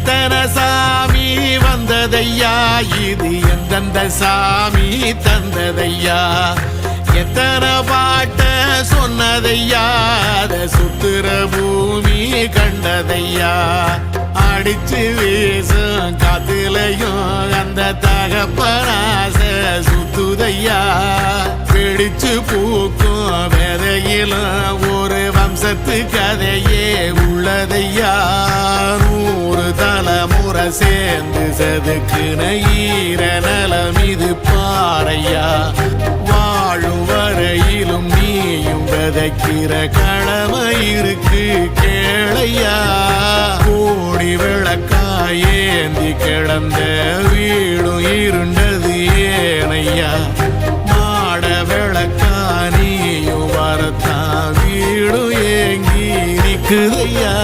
எத்தனை சாமி வந்ததையா, இது எந்தெந்த சாமி தந்ததையா, எத்தனை பாட்ட சொன்னதையா, அத சுத்துற பூமி கண்டதையா, அடிச்சு வீசும் காத்துலையும் அந்த தகப்பனாச சுத்துதையா, பிடிச்சு பூக்கும் விதையிலும் ஒரு வம்சத்து கதையே உள்ளதையா, 100 தலைமுறை சேர்ந்து செதுக்குன ஈர நலம் இது பாறையா, வாழும் வரையிலும் நீயும் விதைக்கிற கடமை இருக்கு கேளையா, கோடி விளக்காயேந்தி கிடந்த வீடும் இருண்டது ஏனையா, மாட விளக்கா நீயும் வரத்தான் வீடும் ஏங்கி நிக்குதையா.